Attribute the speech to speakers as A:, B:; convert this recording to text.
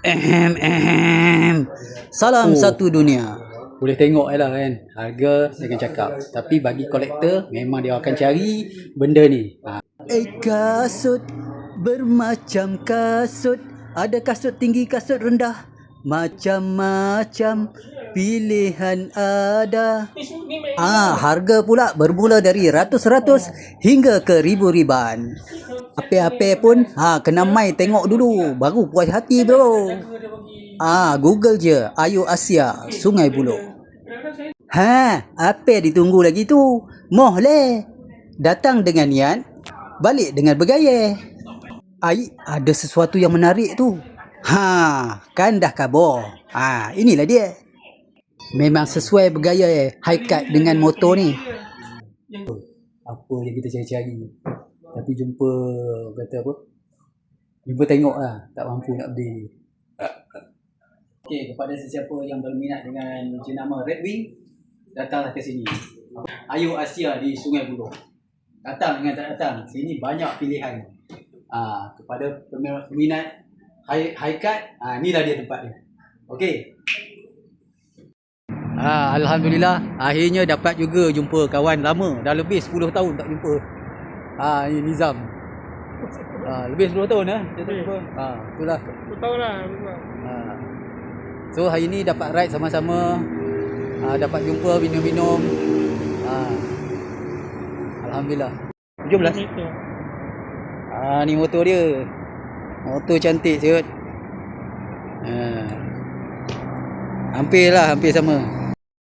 A: Ahem. Salam satu dunia.
B: Boleh tengok lah kan, harga saya akan cakap. Tapi bagi kolektor, memang dia akan cari benda ni.
A: Kasut bermacam kasut, ada kasut tinggi, kasut rendah, macam-macam pilihan ada. Harga pula bermula dari ratus-ratus hingga ke ribu-riban. Apa-apa pun kena mai tengok dulu baru puas hati bro. Google je Ayu Asia Sungai Buloh. Apa ditunggu lagi tu? Moh leh. Datang dengan niat, balik dengan bergaya. Ada sesuatu yang menarik tu. Kan dah kabur. Inilah dia. Memang sesuai bergaya high cut dengan motor ni.
B: Apa yang kita cari-cari. Tapi jumpa, kata apa? Jumpa tengok lah. Tak mampu nak beli. Okey, kepada sesiapa yang berminat dengan jenama Red Wing, datanglah ke sini. Ayu Asia di Sungai Buloh. Datang dengan tak datang, sini banyak pilihan. Kepada peminat high cut, inilah dia tempat dia. Okey. Alhamdulillah, akhirnya dapat juga jumpa kawan lama. Dah lebih 10 tahun tak jumpa. Ini Nizam. Lebih 10 tahun kita jumpa. Itulah.
C: 10 tahun lah.
B: So hari ni dapat ride sama-sama. Dapat jumpa minum-minum. Alhamdulillah. 17. Ni motor dia. Motor cantik siut. Hampir sama.